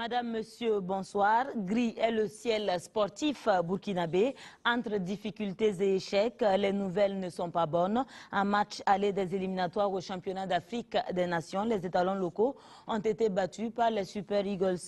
Madame, Monsieur, bonsoir. Gris est le ciel sportif burkinabé. Entre difficultés et échecs, les nouvelles ne sont pas bonnes. Un match aller des éliminatoires au championnat d'Afrique des Nations, les étalons locaux ont été battus par les Super Eagles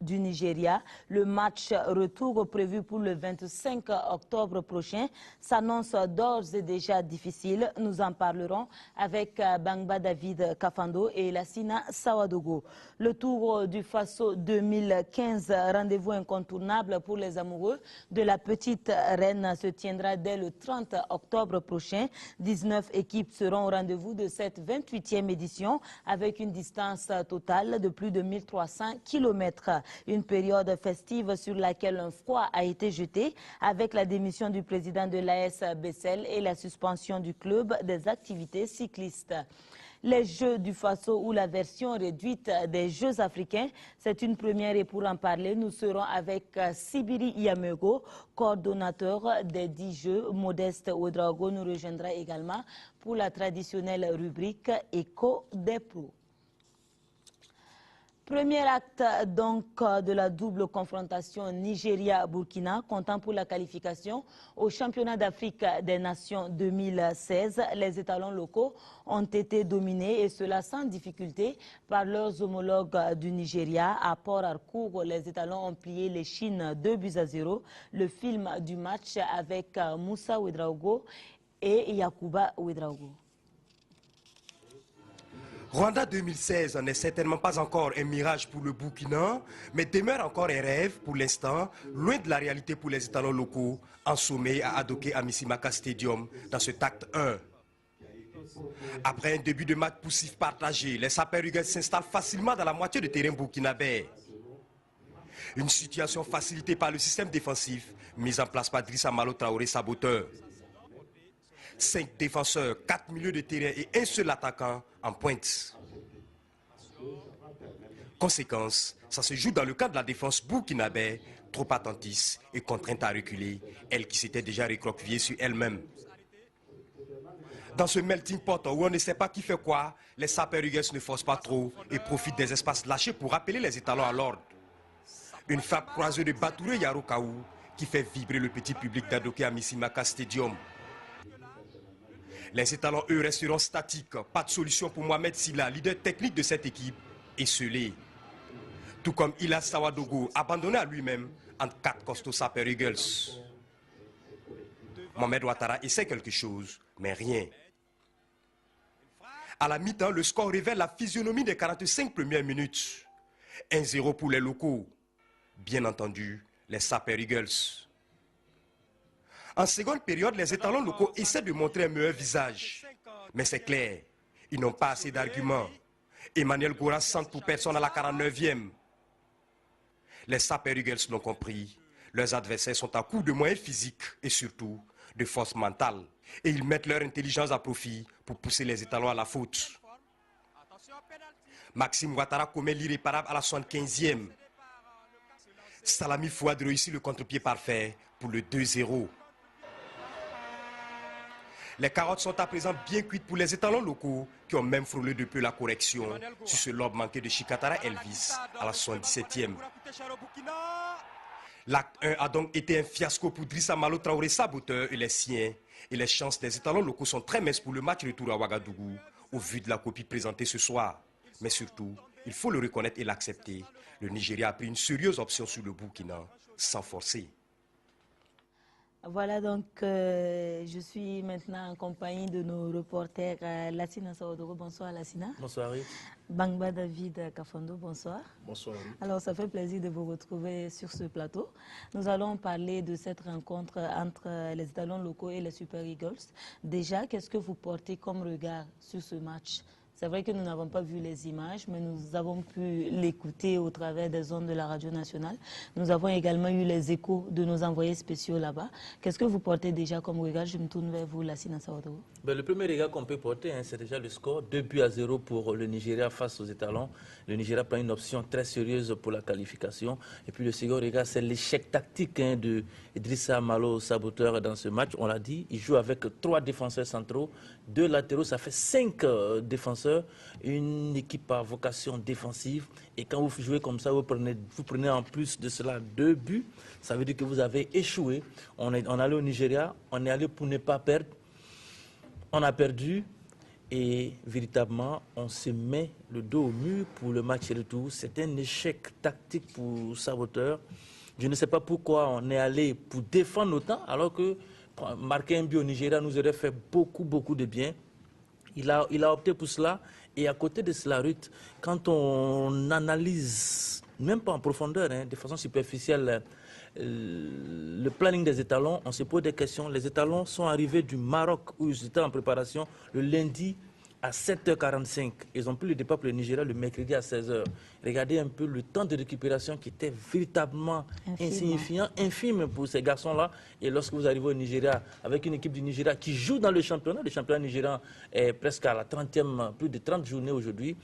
du Nigeria. Le match retour prévu pour le 25 octobre prochain s'annonce d'ores et déjà difficile. Nous en parlerons avec Bangba David Kafando et Lassina Sawadogo. Le Tour du Faso 2015, rendez-vous incontournable pour les amoureux de la petite reine, se tiendra dès le 30 octobre prochain. 19 équipes seront au rendez-vous de cette 28e édition avec une distance totale de plus de 1300 km. Une période festive sur laquelle un froid a été jeté avec la démission du président de l'AS Bessel et la suspension du club des activités cyclistes. Les Jeux du Faso ou la version réduite des Jeux africains, c'est une première et pour en parler, nous serons avec Sibiri Yamego, coordonnateur des 10 Jeux. Modeste Ouedraogo nous rejoindra également pour la traditionnelle rubrique Écho des pros. Premier acte donc de la double confrontation Nigeria-Burkina, comptant pour la qualification au championnat d'Afrique des Nations 2016. Les étalons locaux ont été dominés et cela sans difficulté par leurs homologues du Nigeria. À Port-Harcourt, les étalons ont plié les Chines 2-0. Le film du match avec Moussa Ouedraogo et Yakuba Ouedraogo. Rwanda 2016 n'est certainement pas encore un mirage pour le Burkina, mais demeure encore un rêve pour l'instant, loin de la réalité pour les étalons locaux, en sommet à Adoké Amisimaka Stadium dans ce acte 1. Après un début de match poussif partagé, les sapeurs s'installent facilement dans la moitié du terrain burkinabé. Une situation facilitée par le système défensif mis en place par Drissa Malo Traoré, saboteur. 5 défenseurs, 4 milieux de terrain et un seul attaquant en pointe. Conséquence, ça se joue dans le cadre de la défense burkinabé, trop attentiste et contrainte à reculer, elle qui s'était déjà recroquevillée sur elle-même. Dans ce melting pot où on ne sait pas qui fait quoi, les sapeurs ne forcent pas trop et profitent des espaces lâchés pour rappeler les étalons à l'ordre. Une frappe croisée de Batouré Yarokaou qui fait vibrer le petit public d'Adoké Amisimaka Stadium. Les étalons, eux, resteront statiques. Pas de solution pour Mohamed Silla, leader technique de cette équipe, esselé. Tout comme Ilas Sawadogo, abandonné à lui-même entre 4 costauds Sapeurs Eagles. Mohamed Ouattara essaie quelque chose, mais rien. À la mi-temps, le score révèle la physionomie des 45 premières minutes. 1-0 pour les locaux. Bien entendu, les Sapeurs Eagles. En seconde période, les étalons locaux essaient de montrer un meilleur visage. Mais c'est clair, ils n'ont pas assez d'arguments. Emmanuel Gora centre pour personne à la 49e. Les Sapeurs Eagles l'ont compris. Leurs adversaires sont à coup de moyens physiques et surtout de force mentale. Et ils mettent leur intelligence à profit pour pousser les étalons à la faute. Maxime Ouattara commet l'irréparable à la 75e. Salami Fouad réussit le contre-pied parfait pour le 2-0. Les carottes sont à présent bien cuites pour les étalons locaux qui ont même frôlé de peu la correction sur ce lob manqué de Chikatara Elvis à la 77e. L'acte 1 a donc été un fiasco pour Drissa Malo Traoré, saboteur et les siens. Et les chances des étalons locaux sont très minces pour le match retour à Ouagadougou au vu de la copie présentée ce soir. Mais surtout, il faut le reconnaître et l'accepter. Le Nigeria a pris une sérieuse option sur le Burkina sans forcer. Voilà donc, je suis maintenant en compagnie de nos reporters Lassina Sawadogo. Bonsoir Lassina. Bonsoir. Bangba David Kafando, bonsoir. Bonsoir. Alors ça fait plaisir de vous retrouver sur ce plateau. Nous allons parler de cette rencontre entre les étalons locaux et les Super Eagles. Déjà, qu'est-ce que vous portez comme regard sur ce match ? C'est vrai que nous n'avons pas vu les images, mais nous avons pu l'écouter au travers des ondes de la radio nationale. Nous avons également eu les échos de nos envoyés spéciaux là-bas. Qu'est-ce que vous portez déjà comme regard? Je me tourne vers vous, Lassina Sawadogo. Le premier regard qu'on peut porter, c'est déjà le score. 2-0 pour le Nigeria face aux étalons. Le Nigeria prend une option très sérieuse pour la qualification. Et puis le second regard, c'est l'échec tactique de Drissa Malo, saboteur dans ce match. On l'a dit, il joue avec 3 défenseurs centraux, 2 latéraux, ça fait 5 défenseurs défenseurs, une équipe à vocation défensive. Et quand vous jouez comme ça, vous prenez en plus de cela 2 buts. Ça veut dire que vous avez échoué. On est allé au Nigeria, on est allé pour ne pas perdre. On a perdu. Et véritablement, on se met le dos au mur pour le match retour. C'est un échec tactique pour Saboteur. Je ne sais pas pourquoi on est allé pour défendre autant, alors que marquer un but au Nigeria nous aurait fait beaucoup de bien. Il a opté pour cela. Et à côté de cela, Ruth, quand on analyse, même pas en profondeur, de façon superficielle, le planning des étalons, on se pose des questions. Les étalons sont arrivés du Maroc où ils étaient en préparation le lundi à 7h45. Ils ont pris le départ pour le Nigeria le mercredi à 16h. Regardez un peu le temps de récupération qui était véritablement insignifiant, infime pour ces garçons-là. Et lorsque vous arrivez au Nigeria avec une équipe du Nigeria qui joue dans le championnat nigérian est presque à la 30e, plus de 30 journées aujourd'hui.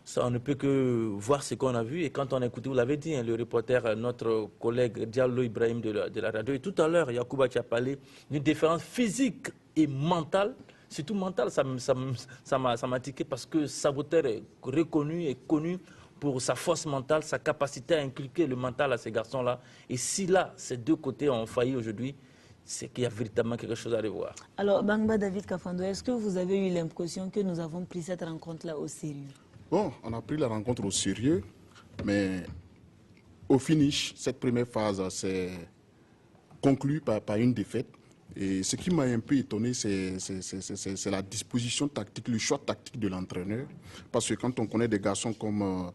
Ça, on ne peut que voir ce qu'on a vu. Et quand on a écouté, vous l'avez dit, le reporter, notre collègue Diallo Ibrahim de la radio, et tout à l'heure, Yacouba a parlé d'une différence physique et mentale. Surtout mentale, ça m'a tiqué parce que Saboteur est reconnu et connu pour sa force mentale, sa capacité à inculquer le mental à ces garçons-là. Et si là, ces 2 côtés ont failli aujourd'hui, c'est qu'il y a véritablement quelque chose à revoir. Alors, Bangba David Kafando, est-ce que vous avez eu l'impression que nous avons pris cette rencontre-là au sérieux? Bon, on a pris la rencontre au sérieux, mais au finish, cette première phase s'est conclue par une défaite. Et ce qui m'a un peu étonné, c'est la disposition tactique, le choix tactique de l'entraîneur. Parce que quand on connaît des garçons comme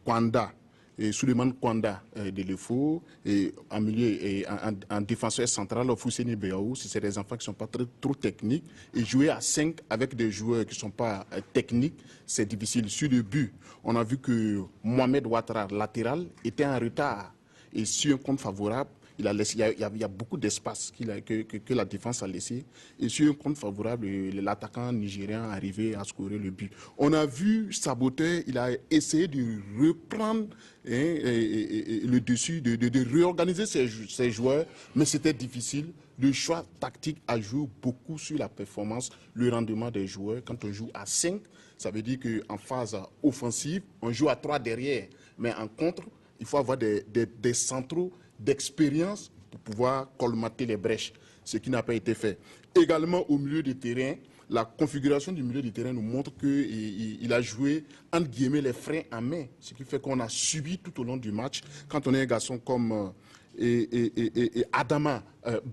Kwanda, et Souleymane Kwanda de l'EFO, et en milieu et en défenseur central, Fousseni Beaou, c'est des enfants qui ne sont pas trop techniques. Et jouer à 5 avec des joueurs qui ne sont pas techniques, c'est difficile. Sur le but, on a vu que Mohamed Ouattara, latéral, était en retard. Et sur un compte favorable, il y a beaucoup d'espace que la défense a laissé. Et sur un compte favorable, l'attaquant nigérien est arrivé à scorer le but. On a vu Saboteur, il a essayé de reprendre le dessus, de réorganiser ses joueurs, mais c'était difficile. Le choix tactique a joué beaucoup sur la performance, le rendement des joueurs. Quand on joue à 5, ça veut dire qu'en phase offensive, on joue à 3 derrière. Mais en contre, il faut avoir des centraux d'expérience pour pouvoir colmater les brèches, ce qui n'a pas été fait. Également au milieu de terrain, la configuration du milieu de terrain nous montre qu'il a joué entre guillemets les freins à main, ce qui fait qu'on a subi tout au long du match. Quand on est un garçon comme Adama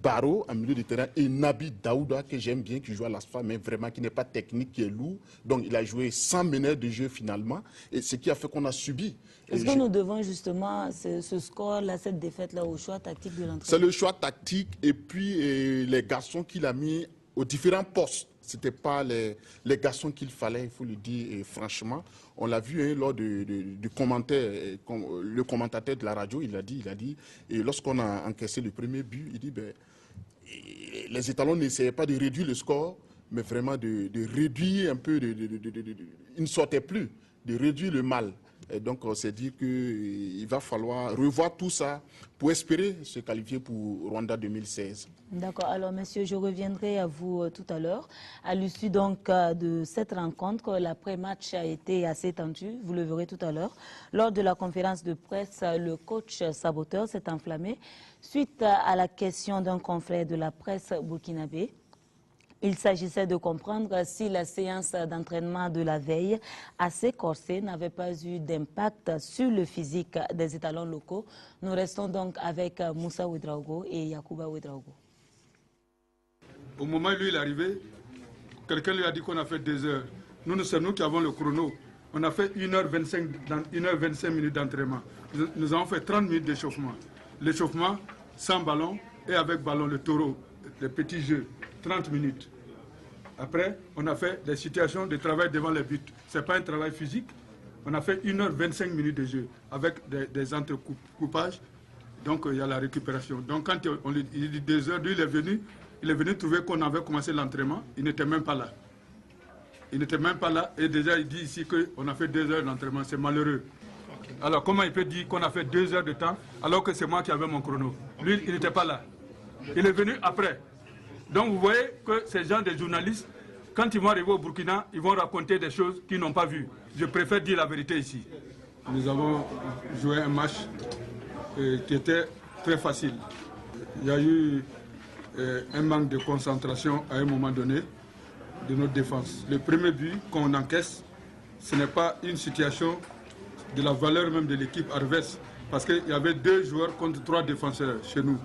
Barrow en milieu de terrain et Nabi Daouda que j'aime bien, qui joue à l'ASFA, mais vraiment qui n'est pas technique, qui est lourd. Donc il a joué sans meneur de jeu finalement, et ce qui a fait qu'on a subi. Est-ce que nous devons justement ce score-là, cette défaite-là, au choix tactique de l'entraîneur? C'est le choix tactique et puis les garçons qu'il a mis aux différents postes. Ce n'étaient pas les garçons qu'il fallait, il faut le dire franchement. On l'a vu lors du commentaire, le commentateur de la radio, il a dit, et lorsqu'on a encaissé le premier but, il dit, les étalons n'essayaient pas de réduire le score, mais vraiment de réduire un peu, ils ne sortaient plus, de réduire le mal. Et donc, on s'est dit qu'il va falloir revoir tout ça pour espérer se qualifier pour Rwanda 2016. D'accord. Alors, messieurs, je reviendrai à vous tout à l'heure. À l'issue donc de cette rencontre, l'après-match a été assez tendu, vous le verrez tout à l'heure. Lors de la conférence de presse, le coach Saboteur s'est enflammé suite à la question d'un confrère de la presse burkinabé. Il s'agissait de comprendre si la séance d'entraînement de la veille, assez corsée, n'avait pas eu d'impact sur le physique des étalons locaux. Nous restons donc avec Moussa Ouedraogo et Yacouba Ouedraogo. Au moment où il est arrivé, quelqu'un lui a dit qu'on a fait 2 heures. Nous, c'est nous qui avons le chrono. On a fait 1h25 minutes d'entraînement. Nous avons fait 30 minutes d'échauffement. L'échauffement, sans ballon et avec ballon, le taureau, les petits jeux, 30 minutes. Après, on a fait des situations de travail devant les buts. Ce n'est pas un travail physique. On a fait 1h25 minutes de jeu avec des entrecoupages. Donc, il y a la récupération. Donc, quand il dit 2 heures, lui, il est venu trouver qu'on avait commencé l'entraînement. Il n'était même pas là. Il n'était même pas là. Et déjà, il dit ici qu'on a fait 2 heures d'entraînement. C'est malheureux. Alors, comment il peut dire qu'on a fait 2 heures de temps alors que c'est moi qui avais mon chrono? Lui, il n'était pas là. Il est venu après. Donc vous voyez que ces gens des journalistes Quand ils vont arriver au Burkina, ils vont raconter des choses qu'ils n'ont pas vues. Je préfère dire la vérité ici. Nous avons joué un match qui était très facile. Il y a eu un manque de concentration à un moment donné de notre défense. Le premier but qu'on encaisse, ce n'est pas une situation de la valeur même de l'équipe adverse, parce qu'il y avait 2 joueurs contre 3 défenseurs chez nous.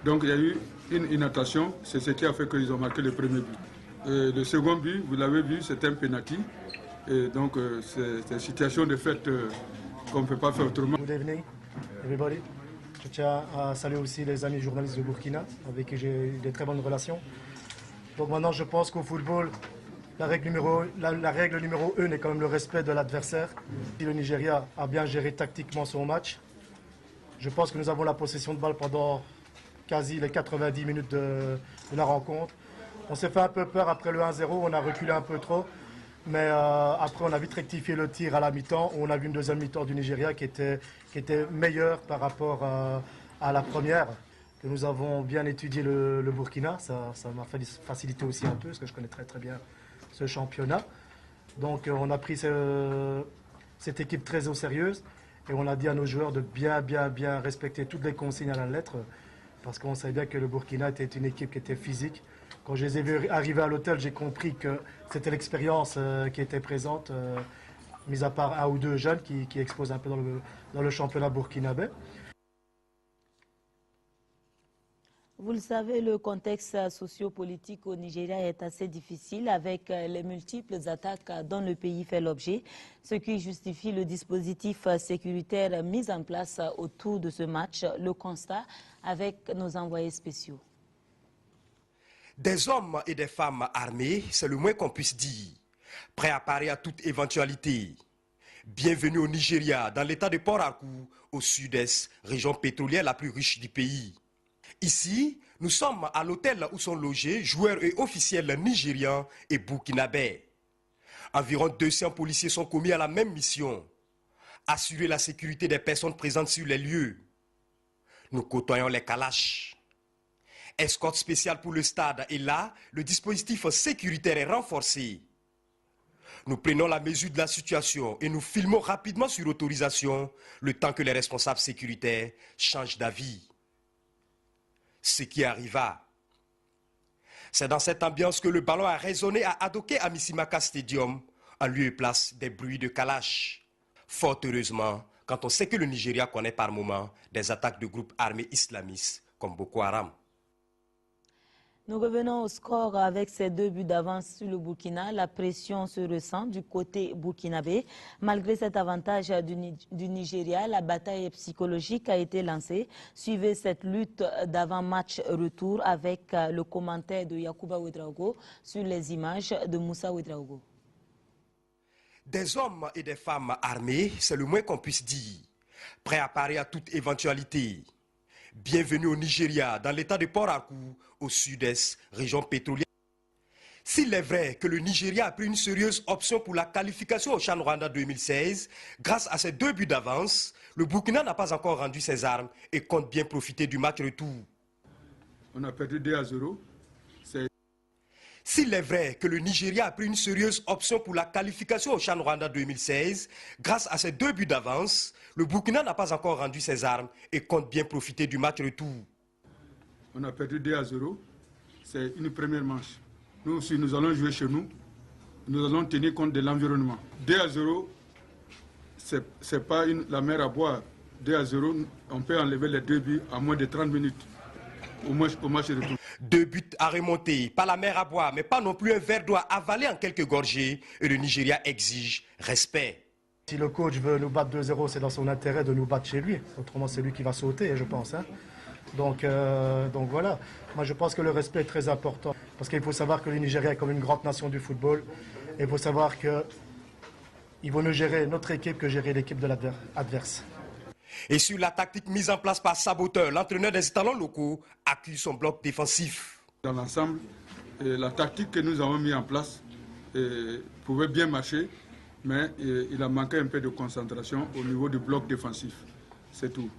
Donc il y a eu une inattention, c'est ce qui a fait qu'ils ont marqué le premier but. Le second but, vous l'avez vu, c'est un penalty. Et donc c'est une situation de fait qu'on ne peut pas faire autrement. Good evening, everybody. Je tiens à saluer aussi les amis journalistes de Burkina, avec qui j'ai eu de très bonnes relations. Donc maintenant, je pense qu'au football, la règle numéro 1 est quand même le respect de l'adversaire. Si le Nigeria a bien géré tactiquement son match, je pense que nous avons la possession de balle pendant quasi les 90 minutes de la rencontre. On s'est fait un peu peur après le 1-0, on a reculé un peu trop. Mais après, on a vite rectifié le tir à la mi-temps. On a vu une deuxième mi-temps du Nigeria qui était meilleure par rapport à la première. Que nous avons bien étudié le Burkina. Ça m'a facilité aussi un peu, parce que je connais très très bien ce championnat. Donc on a pris cette équipe très au sérieux. Et on a dit à nos joueurs de bien respecter toutes les consignes à la lettre. Parce qu'on savait bien que le Burkina était une équipe qui était physique. Quand je les ai vus arriver à l'hôtel, j'ai compris que c'était l'expérience qui était présente, mis à part 1 ou 2 jeunes qui exposent un peu dans le championnat burkinabé. Vous le savez, le contexte sociopolitique au Nigeria est assez difficile avec les multiples attaques dont le pays fait l'objet, ce qui justifie le dispositif sécuritaire mis en place autour de ce match. Le constat avec nos envoyés spéciaux. Des hommes et des femmes armés, c'est le moins qu'on puisse dire, prêts à parer à toute éventualité. Bienvenue au Nigeria, dans l'état de Port Harcourt, au sud-est, région pétrolière la plus riche du pays. Ici, nous sommes à l'hôtel où sont logés joueurs et officiels nigérians et burkinabés. Environ 200 policiers sont commis à la même mission, assurer la sécurité des personnes présentes sur les lieux. Nous côtoyons les Kalash. Escorte spéciale pour le stade et là, le dispositif sécuritaire est renforcé. Nous prenons la mesure de la situation et nous filmons rapidement sur autorisation le temps que les responsables sécuritaires changent d'avis. Ce qui arriva. C'est dans cette ambiance que le ballon a résonné à Adoké Amisimaka Stadium, en lieu et place des bruits de Kalash. Fort heureusement, quand on sait que le Nigeria connaît par moments des attaques de groupes armés islamistes comme Boko Haram. Nous revenons au score avec ces 2 buts d'avance sur le Burkina. La pression se ressent du côté burkinabé. Malgré cet avantage du Nigeria, la bataille psychologique a été lancée. Suivez cette lutte d'avant-match retour avec le commentaire de Yacouba Ouedraogo sur les images de Moussa Ouedraogo. Des hommes et des femmes armés, c'est le moins qu'on puisse dire, prêts à parer à toute éventualité. Bienvenue au Nigeria, dans l'état de Port Harcourt, au sud-est, région pétrolière. S'il est vrai que le Nigeria a pris une sérieuse option pour la qualification au CHAN Rwanda 2016, grâce à ses 2 buts d'avance, le Burkina n'a pas encore rendu ses armes et compte bien profiter du match retour. On a perdu 2-0. S'il est vrai que le Nigeria a pris une sérieuse option pour la qualification au CHAN Rwanda 2016, grâce à ses 2 buts d'avance, le Burkina n'a pas encore rendu ses armes et compte bien profiter du match retour. On a perdu 2-0. C'est une première manche. Nous aussi, nous allons jouer chez nous. Nous allons tenir compte de l'environnement. 2-0, ce n'est pas la mer à boire. 2-0, on peut enlever les 2 buts en moins de 30 minutes au match retour. 2 buts à remonter, pas la mer à boire, mais pas non plus un verre d'eau à avaler en quelques gorgées. Et le Nigeria exige respect. Si le coach veut nous battre 2-0, c'est dans son intérêt de nous battre chez lui. Autrement, c'est lui qui va sauter, je pense. Hein. Donc voilà. Moi, je pense que le respect est très important. Parce qu'il faut savoir que le Nigeria est comme une grande nation du football. Et il faut savoir qu'il vaut mieux gérer notre équipe que gérer l'équipe de l'adverse. Et sur la tactique mise en place par Saboteur, l'entraîneur des talents locaux accuse son bloc défensif. Dans l'ensemble, la tactique que nous avons mise en place pouvait bien marcher, mais il a manqué un peu de concentration au niveau du bloc défensif. C'est tout.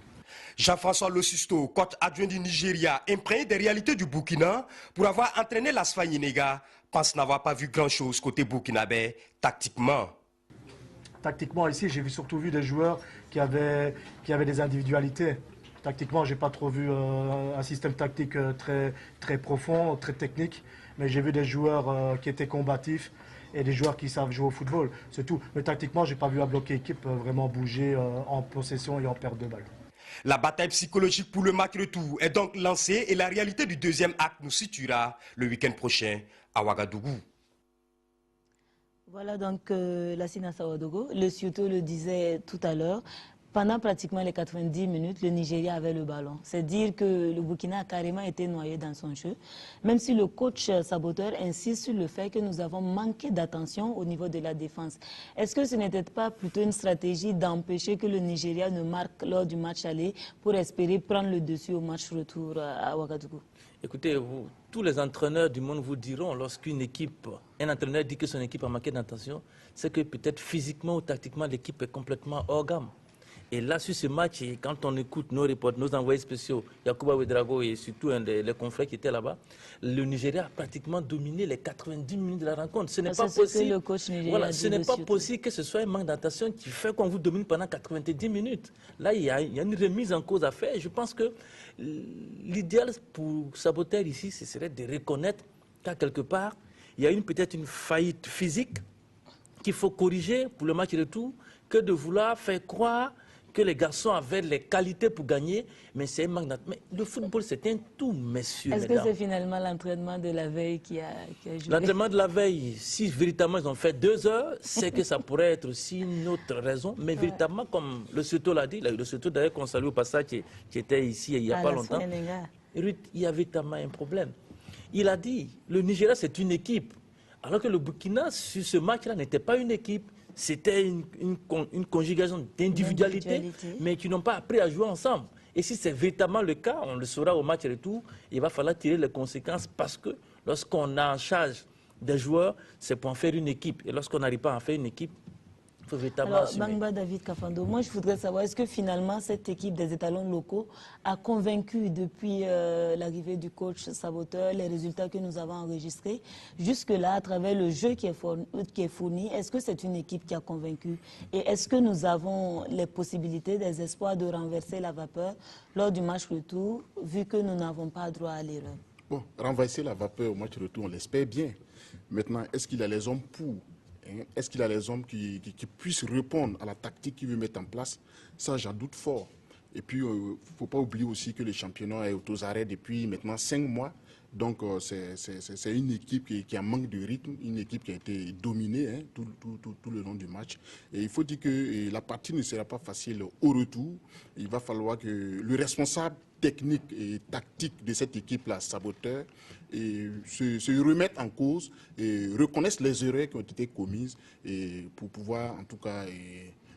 Jean-François Losusto, coach adjoint du Nigeria, imprégné des réalités du Burkina pour avoir entraîné l'Asfa Yinega, pense n'avoir pas vu grand-chose côté burkinabé tactiquement. Tactiquement, ici, j'ai surtout vu des joueurs qui avaient des individualités. Tactiquement, je n'ai pas trop vu un système tactique très profond, très technique, mais j'ai vu des joueurs qui étaient combatifs et des joueurs qui savent jouer au football, c'est tout. Mais tactiquement, je n'ai pas vu un bloc équipe vraiment bouger en possession et en perte de balle. La bataille psychologique pour le match retour est donc lancée et la réalité du deuxième acte nous situera le week-end prochain à Ouagadougou. Voilà donc Lassina Ouagadougou. Le Cioto le disait tout à l'heure. Pendant pratiquement les 90 minutes, le Nigeria avait le ballon. C'est dire que le Burkina a carrément été noyé dans son jeu. Même si le coach saboteur insiste sur le fait que nous avons manqué d'attention au niveau de la défense. Est-ce que ce n'était pas plutôt une stratégie d'empêcher que le Nigeria ne marque lors du match aller pour espérer prendre le dessus au match retour à Ouagadougou? Écoutez, tous les entraîneurs du monde vous diront, lorsqu'une équipe, un entraîneur dit que son équipe a manqué d'attention, c'est que peut-être physiquement ou tactiquement, l'équipe est complètement hors gamme. Et là, sur ce match, quand on écoute nos reporters, nos envoyés spéciaux, Yacouba Ouedraogo et surtout les confrères qui étaient là-bas, le Nigeria a pratiquement dominé les 90 minutes de la rencontre. Ce n'est pas possible. Le coach voilà, ce n'est pas possible que ce soit un manque d'attention qui fait qu'on vous domine pendant 90 minutes. Là, il y a une remise en cause à faire. Je pense que l'idéal pour Saboteur ici, ce serait de reconnaître qu'à quelque part, il y a peut-être une faillite physique qu'il faut corriger pour le match retour, que de vouloir faire croire que les garçons avaient les qualités pour gagner, mais c'est un manque d'attention. Mais le football, c'est un tout, messieurs, Est-ce que c'est finalement l'entraînement de la veille qui a joué? L'entraînement de la veille, si véritablement ils ont fait 2 heures, c'est que ça pourrait être aussi une autre raison. Mais véritablement, comme le Cioto l'a dit, le Cioto d'ailleurs qu'on salue au passage, qui était ici il n'y a pas longtemps, il y avait véritablement un problème. Il a dit, le Nigeria c'est une équipe, alors que le Burkina, sur ce match-là, n'était pas une équipe. C'était une conjugaison d'individualité, mais qui n'ont pas appris à jouer ensemble. Et si c'est véritablement le cas, on le saura au match retour, il va falloir tirer les conséquences parce que lorsqu'on a en charge des joueurs, c'est pour en faire une équipe. Et lorsqu'on n'arrive pas à en faire une équipe, il faut véritablement assumer. Bangba David Kafando, moi je voudrais savoir, est-ce que finalement cette équipe des étalons locaux a convaincu depuis l'arrivée du coach saboteur, les résultats que nous avons enregistrés, jusque-là à travers le jeu qui est fourni, est-ce que c'est une équipe qui a convaincu? Et est-ce que nous avons les possibilités, des espoirs de renverser la vapeur lors du match retour, vu que nous n'avons pas droit à l'erreur? Bon, renverser la vapeur au match retour, on l'espère bien. Maintenant, est-ce qu'il a les hommes pour? Est-ce qu'il a les hommes qui puissent répondre à la tactique qu'il veut mettre en place? Ça, j'en doute fort. Et puis, il ne faut pas oublier aussi que le championnat est aux arrêts depuis maintenant 5 mois. Donc, c'est une équipe qui a manque de rythme, une équipe qui a été dominée tout le long du match. Et il faut dire que la partie ne sera pas facile au retour. Il va falloir que le responsable technique et tactique de cette équipe-là, saboteur, et se remettre en cause et reconnaissent les erreurs qui ont été commises et pour pouvoir en tout cas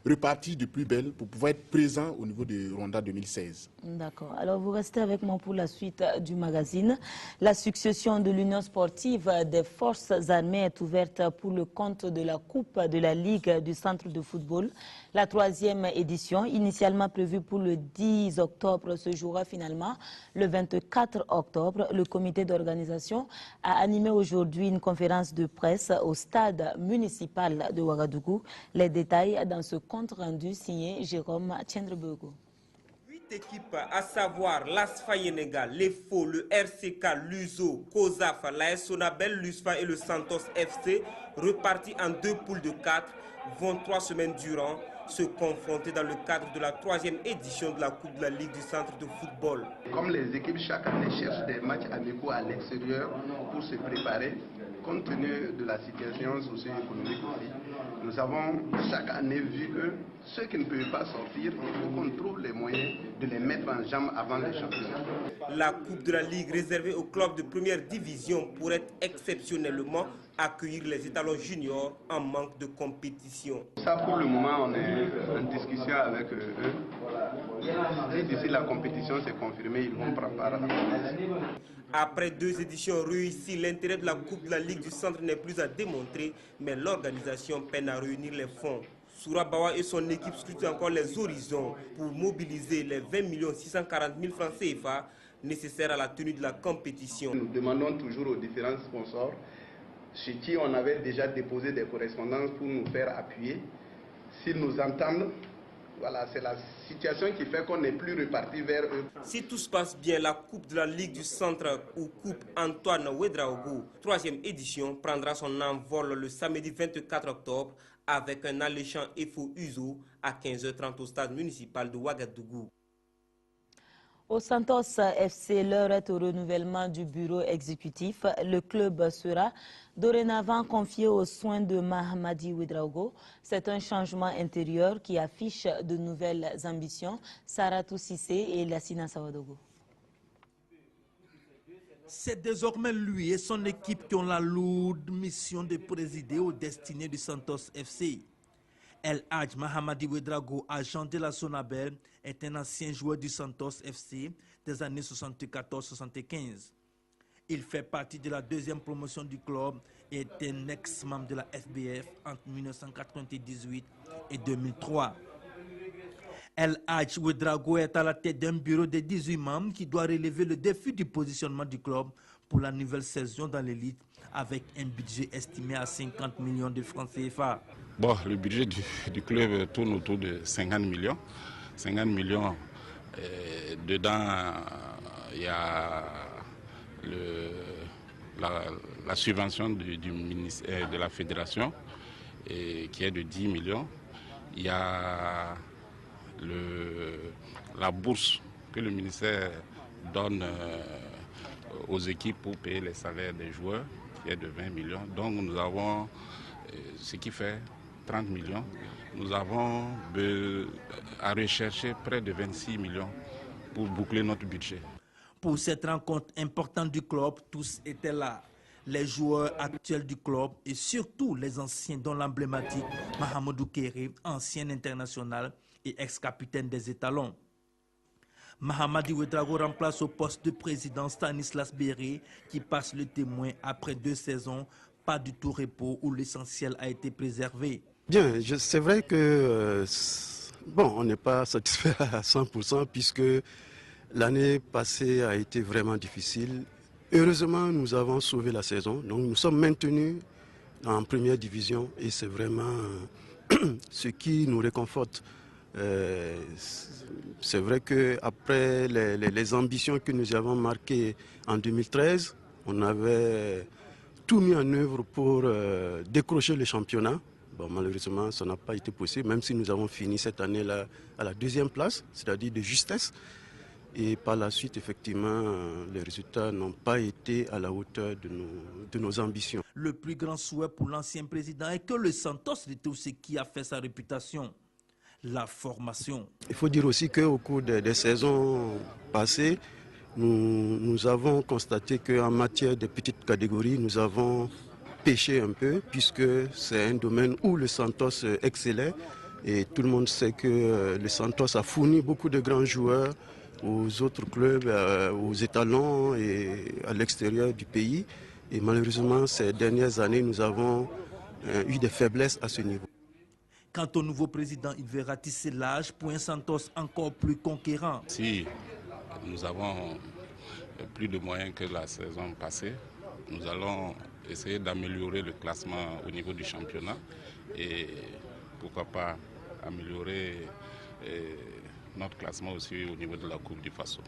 repartir de plus belle, pour pouvoir être présent au niveau de Rwanda 2016. D'accord. Alors vous restez avec moi pour la suite du magazine. La succession de l'Union sportive des forces armées est ouverte pour le compte de la Coupe de la Ligue du centre de football. La 3e édition, initialement prévue pour le 10 octobre, se jouera finalement le 24 octobre. Le comité d'organisation a animé aujourd'hui une conférence de presse au stade municipal de Ouagadougou. Les détails dans ce compte rendu signé Jérôme Tchendrebego. 8 équipes, à savoir l'ASFA Yenega, l'EFO, le RCK, l'USO, COSAF, l'AS Sonabel, l'USFA et le Santos FC, repartis en 2 poules de 4, vont 3 semaines durant se confronter dans le cadre de la 3e édition de la Coupe de la Ligue du centre de football. Comme les équipes chaque année cherchent des matchs amicaux à l'extérieur pour se préparer, compte tenu de la situation socio-économique aussi, nous avons chaque année vu que ceux qui ne peuvent pas sortir, il faut qu'on trouve les moyens de les mettre en jambe avant les championnats. La Coupe de la Ligue réservée aux clubs de première division pourrait exceptionnellement accueillir les étalons juniors en manque de compétition. Ça, pour le moment, on est en discussion avec eux. Et d'ici la compétition s'est confirmée, ils vont prendre part à la compétition. Après 2 éditions réussies, l'intérêt de la Coupe de la Ligue du Centre n'est plus à démontrer, mais l'organisation peine à réunir les fonds. Sourabawa et son équipe scrutent encore les horizons pour mobiliser les 20 640 000 francs CFA nécessaires à la tenue de la compétition. Nous demandons toujours aux différents sponsors chez qui on avait déjà déposé des correspondances pour nous faire appuyer. S'ils nous entendent, voilà, c'est la situation qui fait qu'on n'est plus reparti vers eux. Si tout se passe bien, la Coupe de la Ligue du Centre ou Coupe Antoine Ouedraogo, 3e édition, prendra son envol le samedi 24 octobre avec un alléchant Efo Uzo à 15h30 au stade municipal de Ouagadougou. Au Santos FC, l'heure est au renouvellement du bureau exécutif. Le club sera dorénavant confié aux soins de Mahamadi Ouedraogo. C'est un changement intérieur qui affiche de nouvelles ambitions. Saratou Sissé et Lassina Sawadogo. C'est désormais lui et son équipe qui ont la lourde mission de présider aux destinées du Santos FC. El Hadj Mahamadi Ouedraogo, agent de la Sonabel, est un ancien joueur du Santos FC des années 74-75. Il fait partie de la 2e promotion du club et est un ex-membre de la FBF entre 1998 et 2003. El Hadj Ouedraogo est à la tête d'un bureau de 18 membres qui doit relever le défi du positionnement du club pour la nouvelle saison dans l'élite avec un budget estimé à 50 millions de francs CFA. Bon, le budget du club tourne autour de 50 millions. 50 millions, dedans, il y a la subvention du ministère de la Fédération qui est de 10 millions. Il y a la bourse que le ministère donne aux équipes pour payer les salaires des joueurs, qui est de 20 millions. Donc nous avons ce qui fait 30 millions. Nous avons à rechercher près de 26 millions pour boucler notre budget. Pour cette rencontre importante du club, tous étaient là. Les joueurs actuels du club et surtout les anciens, dont l'emblématique Mahamadou Kéré, ancien international et ex-capitaine des Étalons. Mahamadi Ouedraogo remplace au poste de président Stanislas Béré qui passe le témoin après 2 saisons, pas du tout repos où l'essentiel a été préservé. Bien, c'est vrai que bon, on n'est pas satisfait à 100% puisque l'année passée a été vraiment difficile. Heureusement, nous avons sauvé la saison, donc nous sommes maintenus en première division et c'est vraiment ce qui nous réconforte. C'est vrai qu'après les ambitions que nous avons marquées en 2013, on avait tout mis en œuvre pour décrocher le championnat. Bon, malheureusement, ça n'a pas été possible, même si nous avons fini cette année-là à la 2e place, c'est-à-dire de justesse. Et par la suite, effectivement, les résultats n'ont pas été à la hauteur de nos ambitions. Le plus grand souhait pour l'ancien président est que le Santos retrouve ce qui a fait sa réputation, la formation. Il faut dire aussi qu'au cours des saisons passées, nous avons constaté qu'en matière de petites catégories, nous avons pêché un peu, puisque c'est un domaine où le Santos excellait. Et tout le monde sait que le Santos a fourni beaucoup de grands joueurs aux autres clubs, aux étalons et à l'extérieur du pays. Et malheureusement, ces dernières années, nous avons eu des faiblesses à ce niveau. Quant au nouveau président, il veut ratisser l'âge pour un Santos encore plus conquérant. Si nous avons plus de moyens que la saison passée, nous allons essayer d'améliorer le classement au niveau du championnat et pourquoi pas améliorer notre classement aussi au niveau de la Coupe du Faso.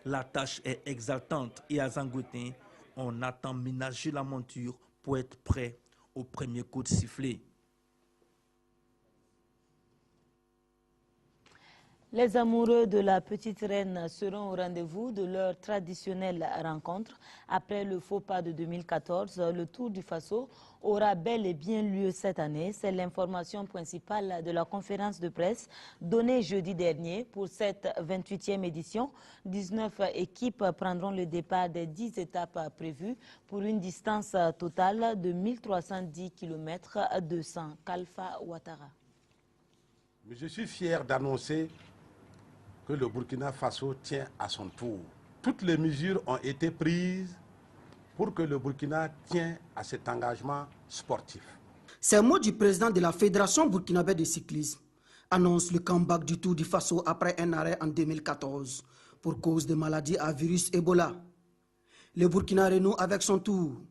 La tâche est exaltante et à Zangoutin, on attend ménager la monture pour être prêt au premier coup de sifflet. Les amoureux de la petite reine seront au rendez-vous de leur traditionnelle rencontre. Après le faux pas de 2014, le Tour du Faso aura bel et bien lieu cette année. C'est l'information principale de la conférence de presse donnée jeudi dernier pour cette 28e édition. 19 équipes prendront le départ des 10 étapes prévues pour une distance totale de 1310 km 200. Kalfa Ouattara. Je suis fier d'annoncer que le Burkina Faso tient à son tour. Toutes les mesures ont été prises pour que le Burkina tienne à cet engagement sportif. Ces mots du président de la Fédération burkinabé de cyclisme annoncent le comeback du Tour du Faso après un arrêt en 2014 pour cause de maladies à virus Ebola. Le Burkina renoue avec son tour.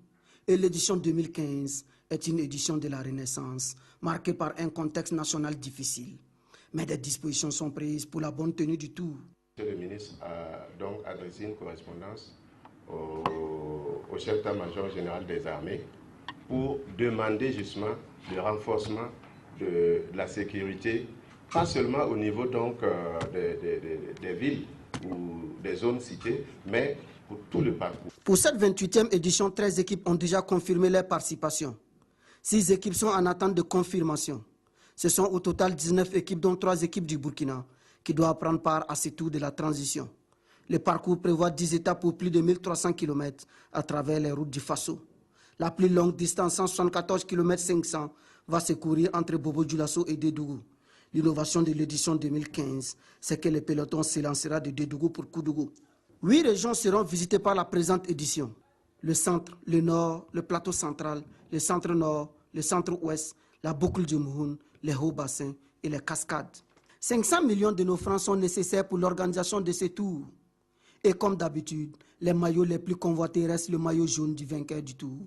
Et l'édition 2015 est une édition de la Renaissance, marquée par un contexte national difficile. Mais des dispositions sont prises pour la bonne tenue du tour. Le ministre a donc adressé une correspondance au chef d'état-major général des armées pour demander justement le renforcement de la sécurité, pas seulement au niveau donc des villes ou des zones citées, mais pour tout le parcours. Pour cette 28e édition, 13 équipes ont déjà confirmé leur participation. 6 équipes sont en attente de confirmation. Ce sont au total 19 équipes, dont 3 équipes du Burkina, qui doivent prendre part à ce tour de la transition. Le parcours prévoit 10 étapes pour plus de 1300 km à travers les routes du Faso. La plus longue distance, 174 km 500, va se courir entre Bobo-Dioulasso et Dédougou. L'innovation de l'édition 2015, c'est que le peloton s'élancera de Dédougou pour Koudougou. 8 régions seront visitées par la présente édition. Le centre, le nord, le plateau central, le centre nord, le centre ouest, la boucle du Mouhoun, les hauts bassins et les cascades. 500 millions de nos francs sont nécessaires pour l'organisation de ces tours. Et comme d'habitude, les maillots les plus convoités restent le maillot jaune du vainqueur du tour,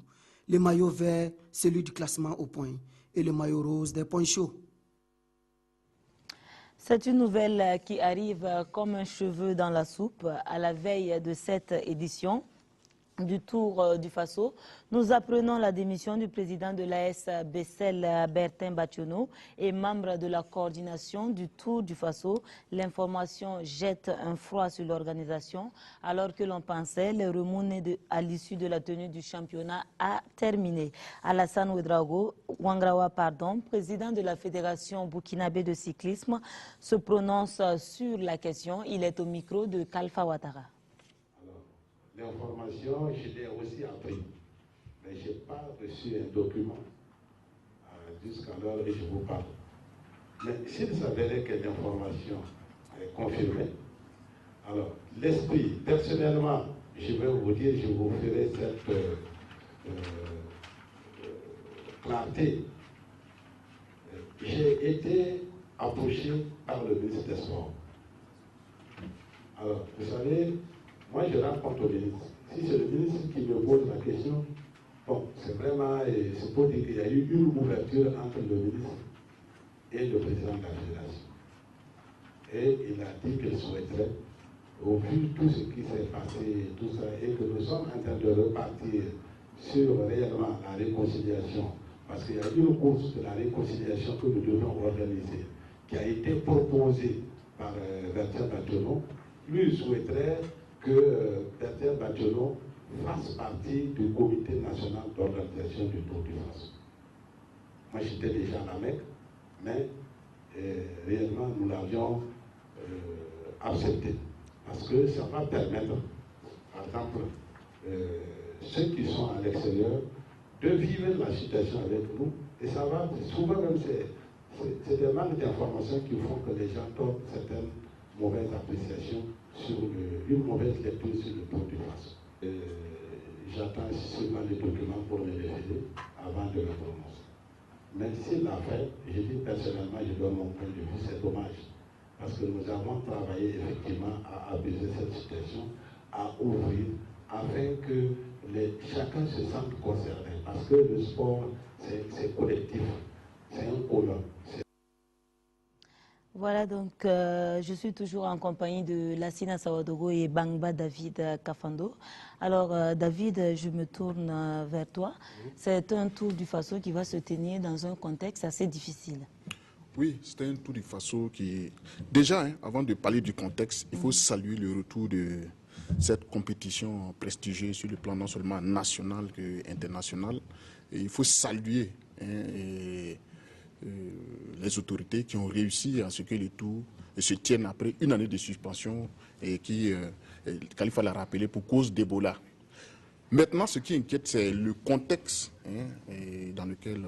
le maillot vert, celui du classement au point, et le maillot rose des points chauds. C'est une nouvelle qui arrive comme un cheveu dans la soupe à la veille de cette édition du Tour du Faso. Nous apprenons la démission du président de l'AS Bessel, Bertin Bationo, et membre de la coordination du Tour du Faso. L'information jette un froid sur l'organisation, alors que l'on pensait le remous à l'issue de la tenue du championnat a terminé. Alassane Ouedraogo, président de la Fédération burkinabé de cyclisme, se prononce sur la question. Il est au micro de Kalfa Ouattara. L'information, je l'ai aussi appris, mais je n'ai pas reçu un document jusqu'alors et je vous parle. Mais s'il s'avérait que l'information est confirmée, alors l'esprit, personnellement, je vais vous dire, je vous ferai cette clarté. J'ai été approché par le ministre des Sports. Alors, vous savez, moi, je rencontre le ministre. Si c'est le ministre qui me pose la question, bon, c'est vraiment, c'est pour dire qu'il y a eu une ouverture entre le ministre et le président de la fédération. Et il a dit qu'il souhaiterait, au vu de tout ce qui s'est passé, tout ça, et que nous sommes en train de repartir sur réellement la réconciliation, parce qu'il y a une course de la réconciliation que nous devons organiser, qui a été proposée par Bertin Bationo. Lui, il souhaiterait que Bertin Bationo fasse partie du comité national d'organisation du Tour du Faso. Moi, j'étais déjà à la Mecque, mais réellement, nous l'avions accepté. Parce que ça va permettre, par exemple, ceux qui sont à l'extérieur, de vivre la situation avec nous. Et ça va, souvent même, c'est des manques d'informations qui font que les gens donnent certaines mauvaises appréciations sur une mauvaise lecture sur le Tour du Faso. J'attends seulement les documents pour les révéler avant de me prononcer. Mais s'il l'a fait, je dis personnellement, je donne mon point de vue, c'est dommage. Parce que nous avons travaillé effectivement à apaiser cette situation, à ouvrir, afin que chacun se sente concerné. Parce que le sport, c'est collectif, c'est un colon. Voilà, donc je suis toujours en compagnie de Lassina Sawadogo et Bangba David Kafando. Alors David, je me tourne vers toi. C'est un Tour du Faso qui va se tenir dans un contexte assez difficile. Oui, c'est un Tour du Faso qui... Déjà, avant de parler du contexte, il faut saluer le retour de cette compétition prestigieuse sur le plan non seulement national qu'international. Et il faut saluer les autorités qui ont réussi à ce que le Tour se tienne après une année de suspension et qui, Khalifa l'a rappelé, pour cause d'Ebola. Maintenant, ce qui inquiète, c'est le contexte dans lequel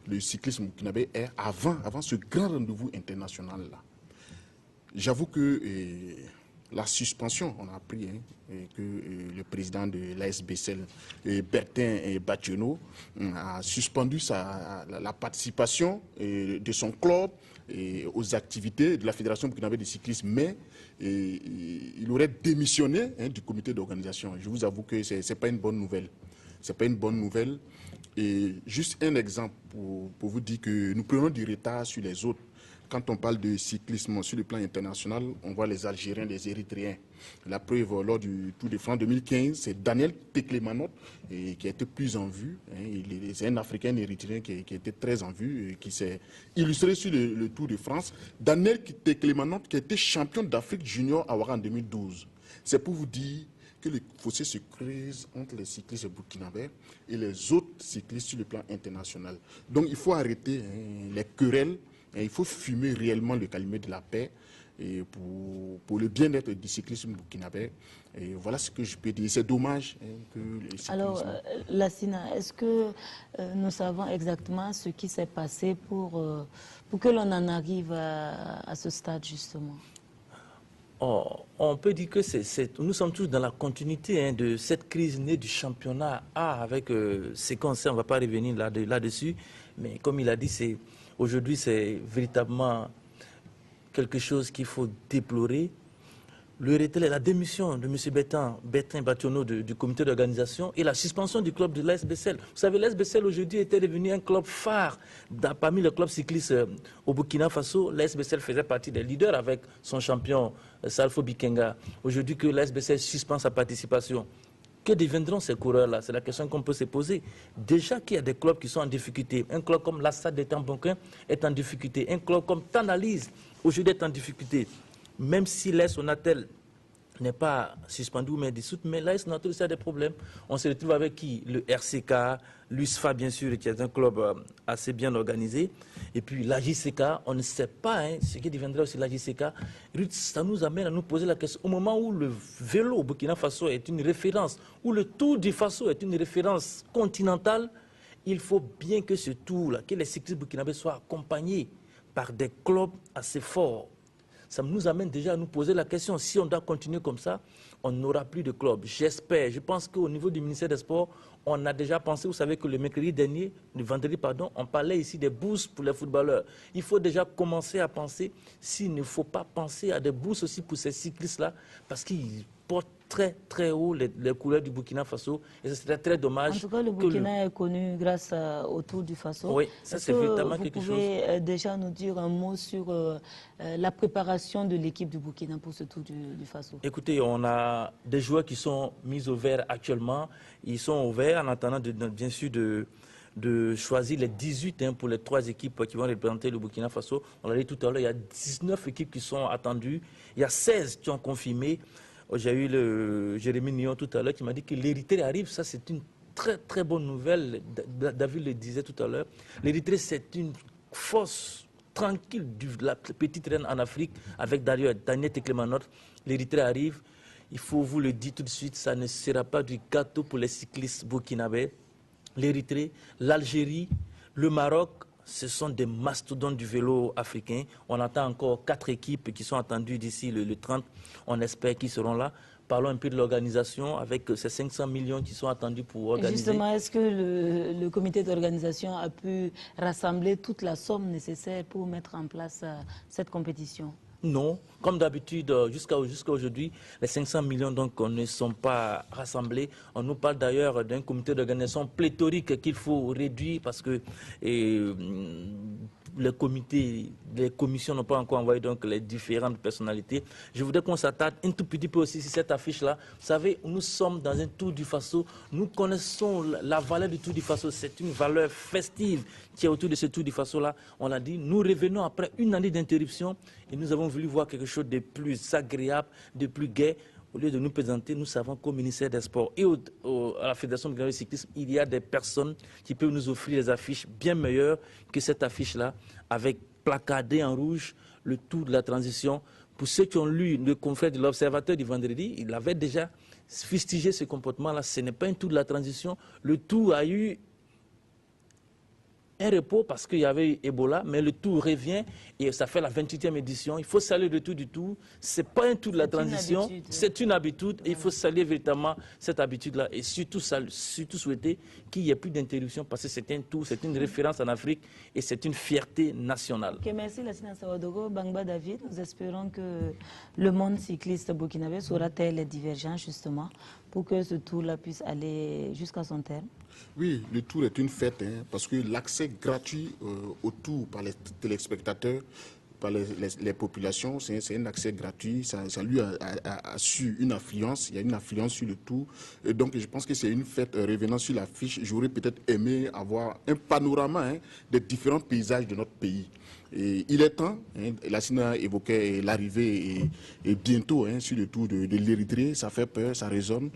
le cyclisme burkinabé est avant ce grand rendez-vous international-là. J'avoue que la suspension, on a appris que le président de l'AS Bessel, Bertin Bationo, a suspendu la participation de son club aux activités de la Fédération burkinabé de cyclisme, mais il aurait démissionné du comité d'organisation. Je vous avoue que ce n'est pas une bonne nouvelle. c'est pas une bonne nouvelle. Et juste un exemple pour vous dire que nous prenons du retard sur les autres. Quand on parle de cyclisme sur le plan international, on voit les Algériens, les Érythréens. La preuve, lors du Tour de France 2015, c'est Daniel Teklemanot qui a été plus en vue. C'est un Africain, un Érythréen qui a été très en vue, et qui s'est illustré sur le Tour de France. Daniel Teklemanot qui a été champion d'Afrique junior à Ouaga en 2012. C'est pour vous dire que le fossé se creuse entre les cyclistes burkinabés et les autres cyclistes sur le plan international. Donc il faut arrêter les querelles. Et il faut fumer réellement le calumet de la paix et pour le bien-être du cyclisme burkinabé. Et voilà ce que je peux dire. C'est dommage que le cyclisme... Alors, Lassina, est-ce que nous savons exactement ce qui s'est passé pour que l'on en arrive à ce stade, justement? On peut dire que nous sommes tous dans la continuité de cette crise née du championnat A avec ce qu'on sait, on ne va pas revenir là-dessus, mais comme il a dit, aujourd'hui, c'est véritablement quelque chose qu'il faut déplorer. Le retrait, la démission de M. Bertrand Bationo du comité d'organisation et la suspension du club de l'AS Bessel. Vous savez, l'AS Bessel aujourd'hui était devenu un club phare parmi les clubs cyclistes au Burkina Faso. L'AS Bessel faisait partie des leaders avec son champion Salfo Bikenga. Aujourd'hui que l'AS Bessel suspend sa participation, que deviendront ces coureurs-là? C'est la question qu'on peut se poser. Déjà qu'il y a des clubs qui sont en difficulté. Un club comme l'Assad de Tambonquin est en difficulté. Un club comme Tanalyse aujourd'hui est en difficulté. Même si l'AS Sonatel n'est pas suspendu ou dissoute, mais l'AS Sonatel aussi a des problèmes. On se retrouve avec qui? Le RCK, l'USFA bien sûr, qui est un club assez bien organisé. Et puis la JCK, on ne sait pas ce qui deviendra aussi la JCK. Ça nous amène à nous poser la question. Au moment où le vélo au Burkina Faso est une référence, où le Tour du Faso est une référence continentale, il faut bien que ce tour-là, que les cyclistes burkinabés soient accompagnés par des clubs assez forts. Ça nous amène déjà à nous poser la question, si on doit continuer comme ça, on n'aura plus de clubs. J'espère, je pense qu'au niveau du ministère des Sports, on a déjà pensé, vous savez que le vendredi, on parlait ici des bourses pour les footballeurs. Il faut déjà commencer à penser s'il ne faut pas penser à des bourses aussi pour ces cyclistes-là, parce qu'ils portent très très haut les couleurs du Burkina Faso et ce serait très dommage. En tout cas, le Burkina est connu grâce au Tour du Faso. Oui, ça c'est véritablement quelque chose. Vous pouvez déjà nous dire un mot sur la préparation de l'équipe du Burkina pour ce Tour du Faso? Écoutez, on a des joueurs qui sont mis au vert actuellement. Ils sont au vert en attendant bien sûr de choisir les 18 pour les 3 équipes qui vont représenter le Burkina Faso. On l'a dit tout à l'heure, il y a 19 équipes qui sont attendues. Il y a 16 qui ont confirmé. J'ai eu le Jérémy Nion tout à l'heure qui m'a dit que l'Érythrée arrive. Ça, c'est une très très bonne nouvelle. David le disait tout à l'heure. L'Érythrée, c'est une force tranquille de la petite reine en Afrique avec Daniel Teklemanot. L'Érythrée arrive. Il faut vous le dire tout de suite, ça ne sera pas du gâteau pour les cyclistes burkinabés. L'Érythrée, l'Algérie, le Maroc, ce sont des mastodontes du vélo africain. On attend encore 4 équipes qui sont attendues d'ici le 30. On espère qu'ils seront là. Parlons un peu de l'organisation avec ces 500 millions qui sont attendus pour organiser. Justement, est-ce que le comité d'organisation a pu rassembler toute la somme nécessaire pour mettre en place cette compétition? Non, comme d'habitude, jusqu'à aujourd'hui, les 500 millions donc, ne sont pas rassemblés. On nous parle d'ailleurs d'un comité d'organisation pléthorique qu'il faut réduire parce que les commissions n'ont pas encore envoyé donc, les différentes personnalités. Je voudrais qu'on s'attarde un tout petit peu aussi sur cette affiche-là. Vous savez, nous sommes dans un Tour du Faso. Nous connaissons la valeur du Tour du Faso. C'est une valeur festive qui est autour de ce Tour du Faso-là. On l'a dit, nous revenons après une année d'interruption et nous avons voulu voir quelque chose de plus agréable, de plus gai. Au lieu de nous présenter, nous savons qu'au ministère des Sports et à la Fédération de cyclisme, il y a des personnes qui peuvent nous offrir des affiches bien meilleures que cette affiche-là, avec placardé en rouge le Tour de la transition. Pour ceux qui ont lu le confrère de l'Observateur du vendredi, il avait déjà fustigé ce comportement-là. Ce n'est pas un Tour de la transition. Le Tour a eu un repos parce qu'il y avait eu Ebola, mais le Tour revient et ça fait la 28e édition. Il faut saluer le Tour du Tour. Ce n'est pas un Tour de la transition, c'est une habitude et il faut saluer véritablement cette habitude-là et surtout souhaiter qu'il n'y ait plus d'interruption parce que c'est un Tour, c'est une référence en Afrique et c'est une fierté nationale. Okay, merci Lassina Sawadogo. Bangba David, nous espérons que le monde cycliste burkinabé saura taire les divergences justement pour que ce tour-là puisse aller jusqu'à son terme? Oui, le tour est une fête, parce que l'accès gratuit au tour par les téléspectateurs, par les populations, c'est un accès gratuit, ça lui a su une affluence, il y a une affluence sur le tour. Et donc je pense que c'est une fête revenant sur l'affiche. J'aurais peut-être aimé avoir un panorama des différents paysages de notre pays. Et il est temps, Lassina évoquait l'arrivée et bientôt sur le tour de l'Érythrée, ça fait peur, ça résonne.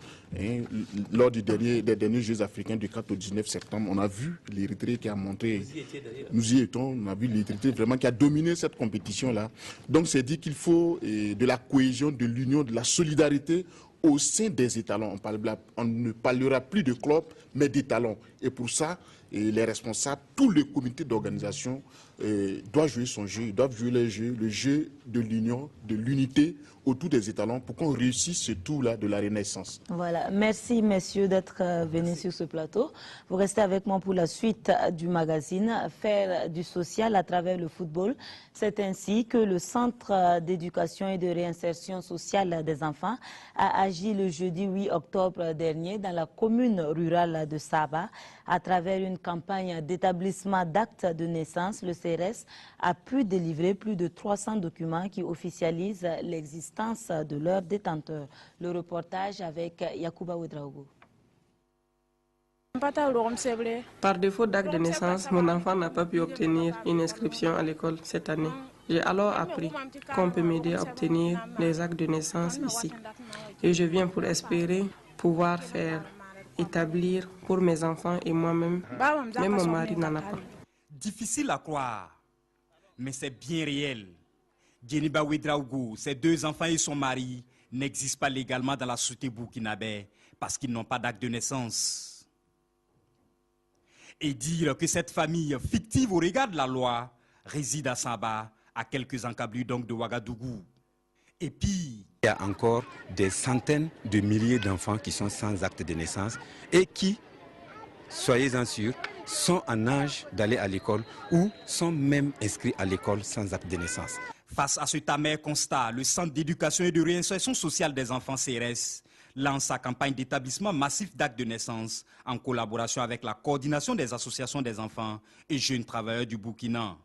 Lors des derniers Jeux africains du 4 au 19 septembre, on a vu l'Érythrée qui a montré, nous y étions, on a vu l'Érythrée vraiment qui a dominé cette compétition-là. Donc c'est dit qu'il faut de la cohésion, de l'union, de la solidarité au sein des étalons. On ne parlera plus de clubs, mais d'étalons. Et pour ça, les responsables, tout le comité d'organisation doit jouer son jeu, ils doivent jouer le jeu de l'union, de l'unité autour des étalons pour qu'on réussisse ce tour-là de la Renaissance. Voilà, merci messieurs d'être venus sur ce plateau. Vous restez avec moi pour la suite du magazine, faire du social à travers le football. C'est ainsi que le Centre d'éducation et de réinsertion sociale des enfants a agi le jeudi 8 octobre dernier dans la commune rurale de Saba. À travers une campagne d'établissement d'actes de naissance, le CRS a pu délivrer plus de 300 documents qui officialisent l'existence de leurs détenteurs. Le reportage avec Yacouba Ouedraogo. Par défaut d'acte de naissance, mon enfant n'a pas pu obtenir une inscription à l'école cette année. J'ai alors appris qu'on peut m'aider à obtenir les actes de naissance ici. Et je viens pour espérer pouvoir faire établir pour mes enfants et moi-même, même mon mari n'en a pas. Difficile à croire, mais c'est bien réel. Djeniba Ouedraogo, ses 2 enfants et son mari n'existent pas légalement dans la société burkinabé parce qu'ils n'ont pas d'acte de naissance. Et dire que cette famille fictive au regard de la loi réside à Saba, à quelques encablures donc de Ouagadougou. Et puis, il y a encore des centaines de milliers d'enfants qui sont sans acte de naissance et qui, soyez-en sûrs, sont en âge d'aller à l'école ou sont même inscrits à l'école sans acte de naissance. Face à cet amer constat, le Centre d'éducation et de réinsertion sociale des enfants CRS lance sa campagne d'établissement massif d'actes de naissance en collaboration avec la coordination des associations des enfants et jeunes travailleurs du Burkina.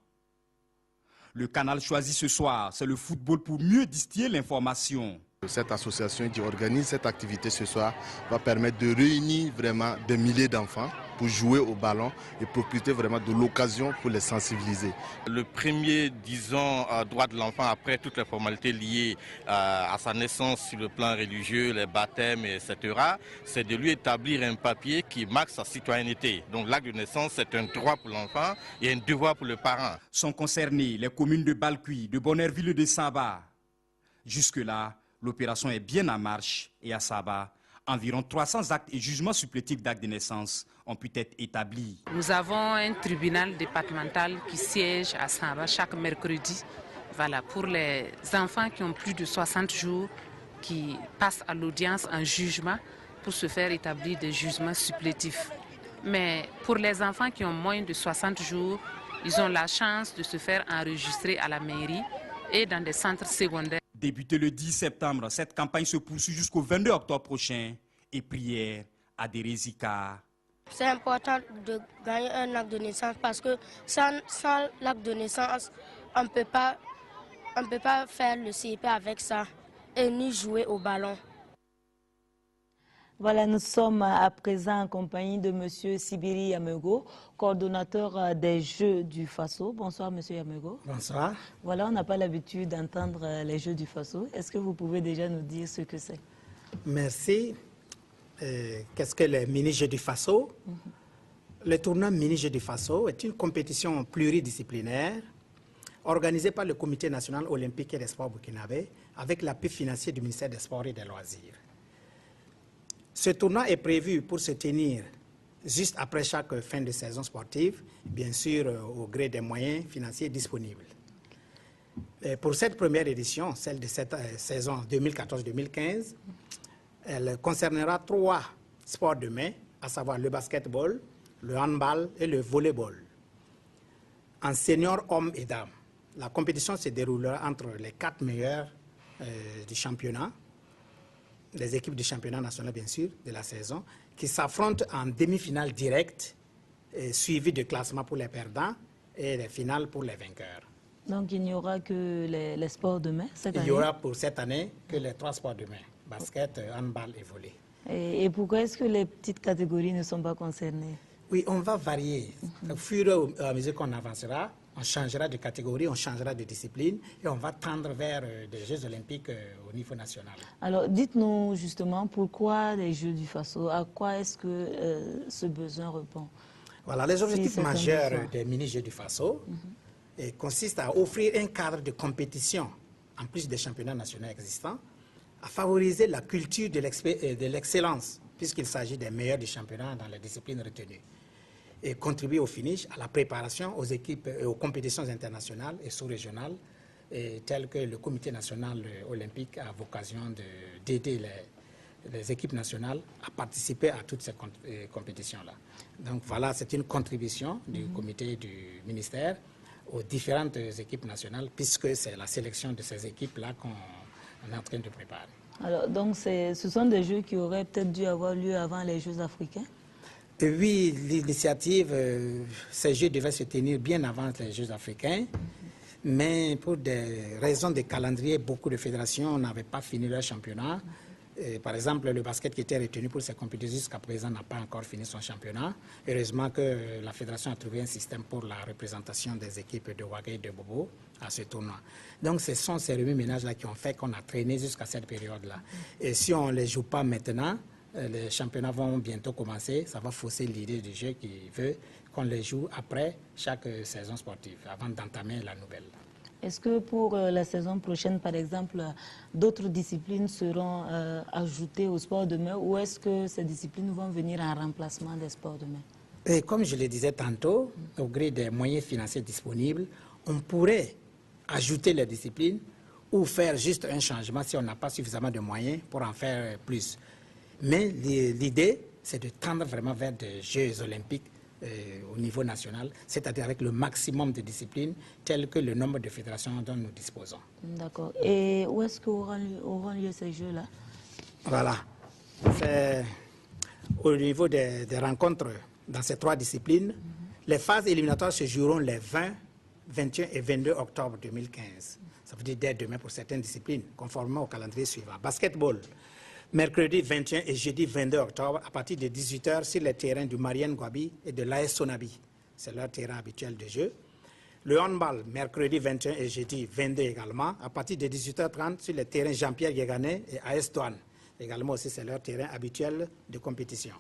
Le canal choisi ce soir, c'est le football pour mieux distiller l'information. Cette association qui organise cette activité ce soir va permettre de réunir vraiment des milliers d'enfants pour jouer au ballon et profiter vraiment de l'occasion pour les sensibiliser. Le premier, disons, droit de l'enfant après toutes les formalités liées à sa naissance sur le plan religieux, les baptêmes, etc., c'est de lui établir un papier qui marque sa citoyenneté. Donc l'acte de naissance, c'est un droit pour l'enfant et un devoir pour le parent. Sont concernées les communes de Balkui, de Bonnerville et de Saba. Jusque-là, l'opération est bien en marche et à Saba, environ 300 actes et jugements supplétifs d'actes de naissance ont pu être établis. Nous avons un tribunal départemental qui siège à Saba chaque mercredi. Voilà, pour les enfants qui ont plus de 60 jours, qui passent à l'audience en jugement pour se faire établir des jugements supplétifs. Mais pour les enfants qui ont moins de 60 jours, ils ont la chance de se faire enregistrer à la mairie et dans des centres secondaires. Débutée le 10 septembre, cette campagne se poursuit jusqu'au 22 octobre prochain et prière à Derezika. C'est important de gagner un acte de naissance parce que sans l'acte de naissance, on ne peut pas faire le CEP avec ça et ni jouer au ballon. Voilà, nous sommes à présent en compagnie de M. Sibiri Yamego, coordonnateur des Jeux du Faso. Bonsoir, M. Yamego. Bonsoir. Voilà, on n'a pas l'habitude d'entendre les Jeux du Faso. Est-ce que vous pouvez déjà nous dire ce que c'est? Merci. Qu'est-ce que les mini-Jeux du Faso? Le tournoi mini-Jeux du Faso est une compétition pluridisciplinaire organisée par le Comité national olympique et des sports burkinabé avec l'appui financier du ministère des Sports et des Loisirs. Ce tournoi est prévu pour se tenir juste après chaque fin de saison sportive, bien sûr au gré des moyens financiers disponibles. Et pour cette première édition, celle de cette saison 2014-2015, elle concernera 3 sports de main, à savoir le basketball, le handball et le volleyball. En senior hommes et dames, la compétition se déroulera entre les 4 meilleurs du championnat. les équipes du championnat national, bien sûr, de la saison, qui s'affrontent en demi-finale directe, suivies de classement pour les perdants et les finales pour les vainqueurs. Donc il n'y aura que les sports de main cette année? Il y aura pour cette année que les 3 sports de main, basket, handball et volley. Et pourquoi est-ce que les petites catégories ne sont pas concernées? Oui, on va varier. Au fur et à mesure qu'on avancera, on changera de catégorie, on changera de discipline et on va tendre vers des Jeux olympiques au niveau national. Alors, dites-nous justement pourquoi les Jeux du Faso, à quoi est-ce que ce besoin répond? Voilà, les objectifs majeurs des mini-Jeux du Faso consistent à offrir un cadre de compétition, en plus des championnats nationaux existants, à favoriser la culture de l'excellence, puisqu'il s'agit des meilleurs du championnat dans les disciplines retenues, et contribuer au finish à la préparation aux équipes et aux compétitions internationales et sous-régionales, telles que le Comité national olympique a vocation d'aider les équipes nationales à participer à toutes ces compétitions-là. Donc voilà, c'est une contribution du comité et du ministère aux différentes équipes nationales, puisque c'est la sélection de ces équipes-là qu'on est en train de préparer. Alors, donc ce sont des Jeux qui auraient peut-être dû avoir lieu avant les Jeux africains? Oui, l'initiative, ces Jeux devaient se tenir bien avant les Jeux africains, mais pour des raisons de calendrier, beaucoup de fédérations n'avaient pas fini leur championnat. Par exemple, le basket qui était retenu pour ces compétitions jusqu'à présent n'a pas encore fini son championnat. Heureusement que la fédération a trouvé un système pour la représentation des équipes de Ouaga et de Bobo à ce tournoi. Donc ce sont ces remue-ménages-là qui ont fait qu'on a traîné jusqu'à cette période-là. Et si on ne les joue pas maintenant, les championnats vont bientôt commencer, ça va fausser l'idée du jeu qui veut qu'on les joue après chaque saison sportive, avant d'entamer la nouvelle. Est-ce que pour la saison prochaine, par exemple, d'autres disciplines seront ajoutées au sport de main ou est-ce que ces disciplines vont venir en remplacement des sports de main? Et comme je le disais tantôt, au gré des moyens financiers disponibles, on pourrait ajouter les disciplines ou faire juste un changement si on n'a pas suffisamment de moyens pour en faire plus. Mais l'idée, c'est de tendre vraiment vers des Jeux olympiques au niveau national, c'est-à-dire avec le maximum de disciplines, tel que le nombre de fédérations dont nous disposons. D'accord. Et où est-ce qu'auront lieu ces Jeux-là? Voilà. C'est au niveau des rencontres dans ces 3 disciplines. Les phases éliminatoires se joueront les 20, 21 et 22 octobre 2015. Ça veut dire dès demain pour certaines disciplines, conformément au calendrier suivant. Basketball, mercredi 21 et jeudi 22 octobre, à partir de 18h sur les terrains du Marianne Gwabi et de l'AS Sonabi. C'est leur terrain habituel de jeu. Le handball, mercredi 21 et jeudi 22 également, à partir de 18h30 sur les terrains Jean-Pierre Guéganet et AS Douane. Également aussi, c'est leur terrain habituel de compétition.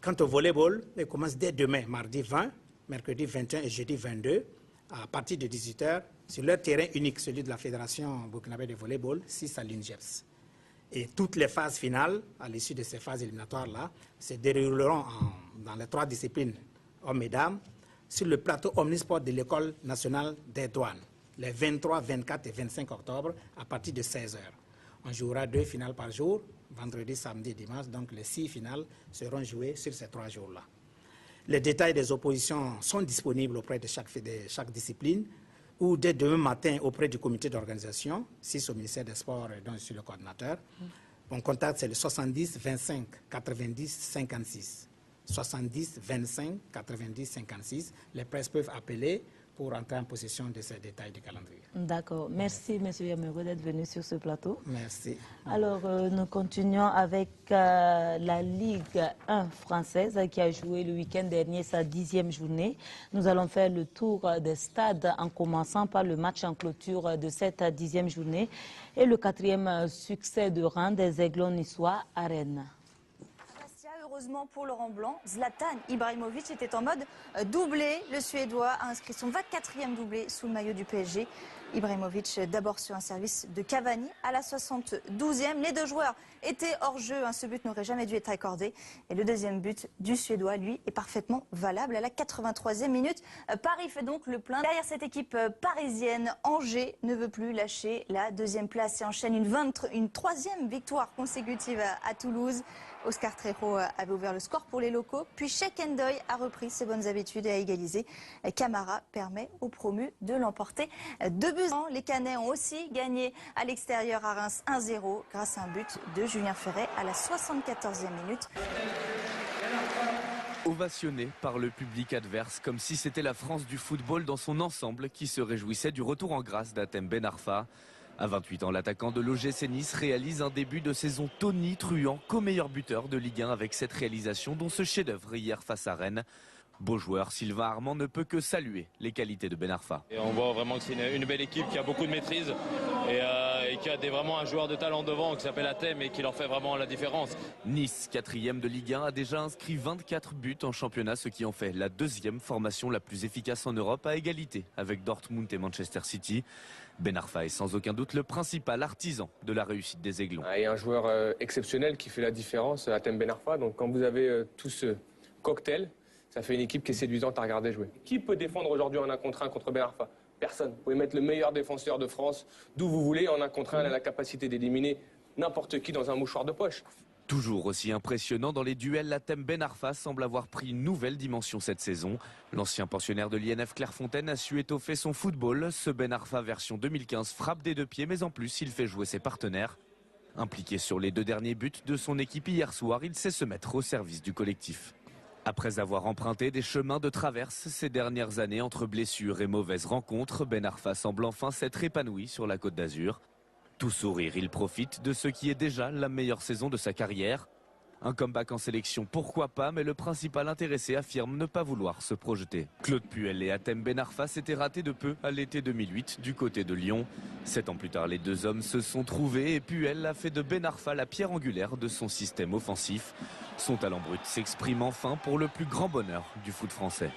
Quant au volleyball, il commence dès demain, mardi 20, mercredi 21 et jeudi 22, à partir de 18h, sur leur terrain unique, celui de la Fédération burkinabé de volleyball, 6 à l'UNIGEPS. Et toutes les phases finales, à l'issue de ces phases éliminatoires-là, se dérouleront dans les 3 disciplines, hommes et dames, sur le plateau omnisport de l'École nationale des douanes, les 23, 24 et 25 octobre, à partir de 16h. On jouera 2 finales par jour, vendredi, samedi et dimanche, donc les 6 finales seront jouées sur ces 3 jours-là. Les détails des oppositions sont disponibles auprès de chaque discipline, ou dès demain matin auprès du comité d'organisation, 6 au ministère des Sports dont je suis le coordinateur. Mon contact, c'est le 70 25 90 56. 70 25 90 56. Les presses peuvent appeler pour entrer en possession de ces détails du calendrier. D'accord. Merci, M. Yameroud, d'être venu sur ce plateau. Merci. Alors, nous continuons avec la Ligue 1 française qui a joué le week-end dernier sa 10e journée. Nous allons faire le tour des stades en commençant par le match en clôture de cette 10e journée et le 4e succès de rang des Aiglons niçois à Rennes. Heureusement pour Laurent Blanc, Zlatan Ibrahimovic était en mode doublé. Le Suédois a inscrit son 24e doublé sous le maillot du PSG. Ibrahimovic d'abord sur un service de Cavani à la 72e. Les 2 joueurs étaient hors jeu. Ce but n'aurait jamais dû être accordé. Et le 2e but du Suédois, lui, est parfaitement valable à la 83e minute. Paris fait donc le plein. Derrière cette équipe parisienne, Angers ne veut plus lâcher la 2e place et enchaîne une 3e victoire consécutive à Toulouse. Oscar Trejo avait ouvert le score pour les locaux, puis Cheikh Ndoye a repris ses bonnes habitudes et a égalisé. Camara permet aux promus de l'emporter 2-1. Les Canets ont aussi gagné à l'extérieur à Reims 1-0 grâce à un but de Julien Ferret à la 74e minute. Ovationné par le public adverse, comme si c'était la France du football dans son ensemble qui se réjouissait du retour en grâce d'Hatem Ben Arfa. À 28 ans, l'attaquant de l'OGC Nice réalise un début de saison tonitruant qu'au meilleur buteur de Ligue 1 avec cette réalisation, dont ce chef-d'œuvre hier face à Rennes. Beau joueur, Sylvain Armand ne peut que saluer les qualités de Ben Arfa. Et on voit vraiment que c'est une belle équipe qui a beaucoup de maîtrise et qui a vraiment un joueur de talent devant qui s'appelle Hatem et qui leur fait vraiment la différence. Nice, 4e de Ligue 1, a déjà inscrit 24 buts en championnat, ce qui en fait la 2e formation la plus efficace en Europe à égalité avec Dortmund et Manchester City. Ben Arfa est sans aucun doute le principal artisan de la réussite des Aiglons. Et un joueur exceptionnel qui fait la différence, Hatem Ben Arfa. Donc quand vous avez tout ce cocktail, ça fait une équipe qui est séduisante à regarder jouer. Qui peut défendre aujourd'hui en 1 contre 1 contre Ben Arfa? Personne. Vous pouvez mettre le meilleur défenseur de France d'où vous voulez. En 1 contre 1, elle a la capacité d'éliminer n'importe qui dans un mouchoir de poche. Toujours aussi impressionnant dans les duels, Hatem Ben Arfa semble avoir pris une nouvelle dimension cette saison. L'ancien pensionnaire de l'INF Clairefontaine a su étoffer son football. Ce Ben Arfa version 2015 frappe des 2 pieds, mais en plus il fait jouer ses partenaires. Impliqué sur les 2 derniers buts de son équipe hier soir, il sait se mettre au service du collectif. Après avoir emprunté des chemins de traverse ces dernières années entre blessures et mauvaises rencontres, Ben Arfa semble enfin s'être épanoui sur la Côte d'Azur. Tout sourire, il profite de ce qui est déjà la meilleure saison de sa carrière. Un comeback en sélection, pourquoi pas, mais le principal intéressé affirme ne pas vouloir se projeter. Claude Puel et Hatem Ben Arfa s'étaient ratés de peu à l'été 2008 du côté de Lyon. 7 ans plus tard, les 2 hommes se sont trouvés et Puel a fait de Ben Arfa la pierre angulaire de son système offensif. Son talent brut s'exprime enfin pour le plus grand bonheur du foot français.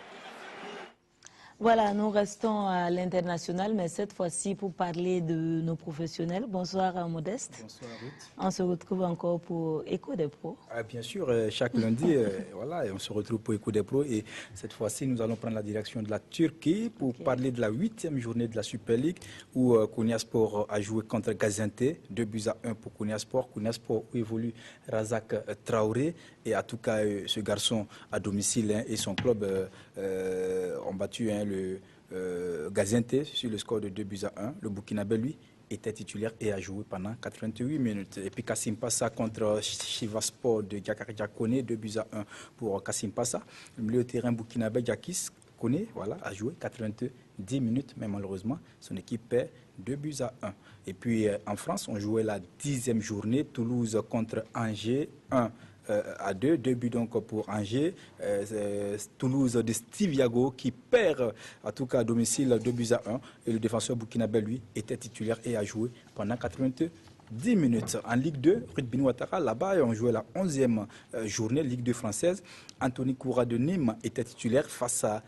Voilà, nous restons à l'international, mais cette fois-ci pour parler de nos professionnels. Bonsoir Modeste. Bonsoir Ruth. On se retrouve encore pour Écho des pros. Bien sûr, chaque lundi, voilà, on se retrouve pour Écho des pros et cette fois-ci, nous allons prendre la direction de la Turquie pour parler de la 8e journée de la Super League où Konyaspor a joué contre Gaziantep, 2-1 pour Konyaspor. Konyaspor où évolue Razak Traoré et en tout cas, ce garçon à domicile et son club ont battu le Gaziantep sur le score de 2-1. Le Burkinabé, lui, était titulaire et a joué pendant 88 minutes. Et puis Kassim Passa contre Chivaspor de Diakaridia Kone, 2-1 pour Kassim Passa. Le milieu de terrain burkinabé Diakis Kone, voilà, a joué 90 minutes, mais malheureusement, son équipe perd 2-1. Et puis en France, on jouait la 10e journée, Toulouse contre Angers, 1-2, 2 buts donc pour Angers. Toulouse de Steve Yago qui perd en tout cas à domicile 2-1 et le défenseur burkinabé lui était titulaire et a joué pendant 90 minutes. En Ligue 2, Rugby Ouattara, là-bas on jouait la 11e journée Ligue 2 française. Anthony Koura de Nîmes était titulaire face à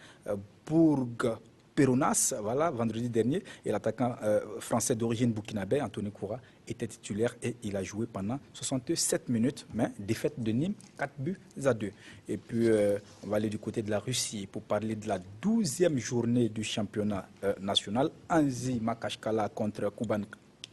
Bourg-Péronas, voilà, vendredi dernier, et l'attaquant français d'origine burkinabé, Anthony Koura, était titulaire et il a joué pendant 67 minutes, mais défaite de Nîmes, 4-2. Et puis, on va aller du côté de la Russie pour parler de la 12e journée du championnat national. Anzi Makashkala contre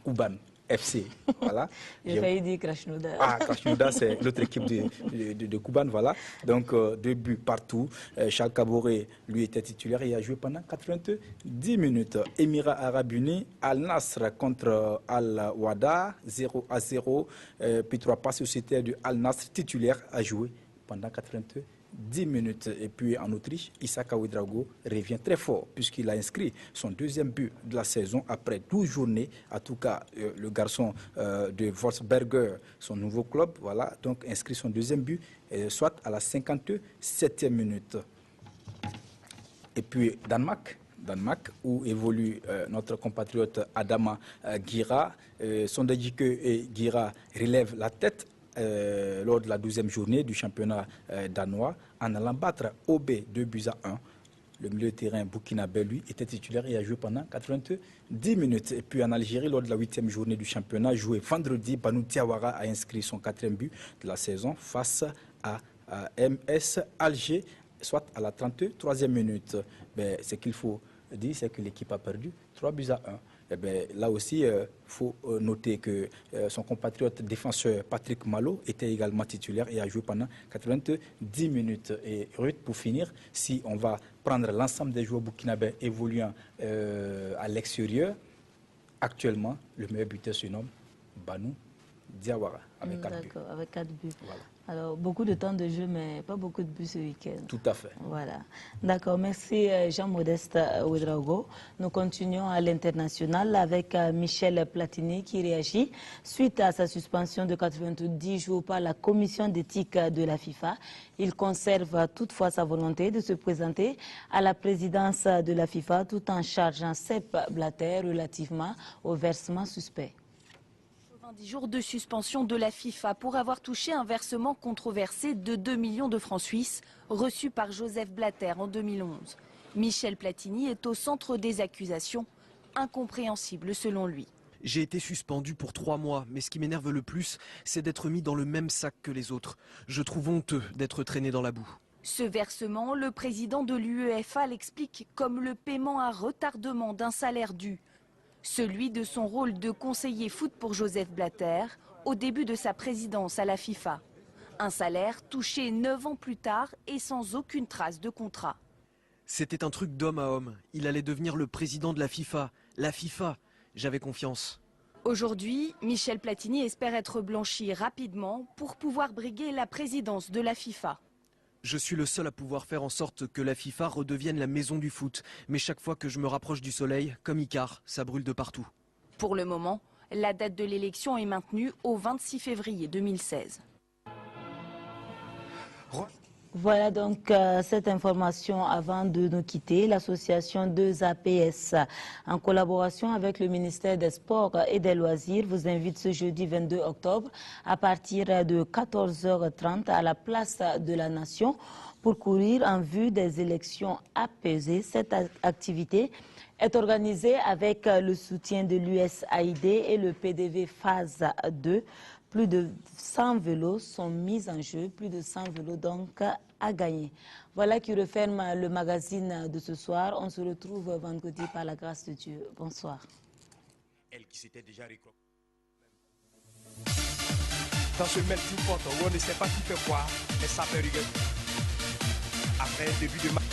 Kuban FC. Voilà. J'ai failli dire Krasnodar. Ah, Krasnodar, c'est l'autre équipe de Kuban, voilà. Donc, 2 buts partout. Charles Caboret, lui, était titulaire et a joué pendant 90 minutes. Émirats Arabes Unis, Al Nasr contre Al Wada, 0-0. Puis 3 passes sociétaires du Al Nasr titulaire a joué pendant 90 minutes. Et puis en Autriche, Isaka Ouedraogo revient très fort puisqu'il a inscrit son 2e but de la saison après 12 journées. En tout cas, le garçon de Wolfsberger, son nouveau club, voilà, donc inscrit son 2e but, soit à la 57e minute. Et puis Danemark, où évolue notre compatriote Adama Gira. Sondagike et Gira relèvent la tête lors de la 12e journée du championnat danois en allant battre OB 2-1. Le milieu de terrain burkinabé, lui, était titulaire et a joué pendant 90 minutes. Et puis en Algérie, lors de la 8e journée du championnat, joué vendredi, Banu Diawara a inscrit son 4e but de la saison face à MS Alger, soit à la 33e minute. Ce qu'il faut dit, c'est que l'équipe a perdu 3-1. Eh bien, là aussi, il faut noter que son compatriote défenseur Patrick Malo était également titulaire et a joué pendant 90 minutes. Et Ruth, pour finir, si on va prendre l'ensemble des joueurs burkinabés évoluant à l'extérieur, actuellement, le meilleur buteur se nomme Banou Diawara, avec 4 buts. D'accord, avec 4 buts. Voilà. Alors, beaucoup de temps de jeu, mais pas beaucoup de buts ce week-end. Tout à fait. Voilà. D'accord, merci Jean-Modeste Ouedraogo. Nous continuons à l'international avec Michel Platini qui réagit suite à sa suspension de 90 jours par la commission d'éthique de la FIFA. Il conserve toutefois sa volonté de se présenter à la présidence de la FIFA tout en chargeant Sepp Blatter relativement au versement suspect. 10 jours de suspension de la FIFA pour avoir touché un versement controversé de 2 millions de francs suisses reçu par Joseph Blatter en 2011. Michel Platini est au centre des accusations, incompréhensible selon lui. J'ai été suspendu pour 3 mois, mais ce qui m'énerve le plus, c'est d'être mis dans le même sac que les autres. Je trouve honteux d'être traîné dans la boue. Ce versement, le président de l'UEFA l'explique comme le paiement à retardement d'un salaire dû. Celui de son rôle de conseiller foot pour Joseph Blatter au début de sa présidence à la FIFA. Un salaire touché 9 ans plus tard et sans aucune trace de contrat. C'était un truc d'homme à homme. Il allait devenir le président de la FIFA. La FIFA, j'avais confiance. Aujourd'hui, Michel Platini espère être blanchi rapidement pour pouvoir briguer la présidence de la FIFA. Je suis le seul à pouvoir faire en sorte que la FIFA redevienne la maison du foot. Mais chaque fois que je me rapproche du soleil, comme Icare, ça brûle de partout. Pour le moment, la date de l'élection est maintenue au 26 février 2016. Voilà donc cette information avant de nous quitter. L'association 2APS, en collaboration avec le ministère des Sports et des Loisirs, vous invite ce jeudi 22 octobre à partir de 14h30 à la place de la Nation pour courir en vue des élections apaisées. Cette activité est organisée avec le soutien de l'USAID et le PDV Phase 2. Plus de 100 vélos sont mis en jeu, plus de 100 vélos donc à gagner. Voilà qui referme le magazine de ce soir. On se retrouve vendredi par la grâce de Dieu. Bonsoir. Elle qui s'était déjà dans ce melting pot, on ne sait pas qui fait quoi, mais ça fait rigueur. Après un début de match.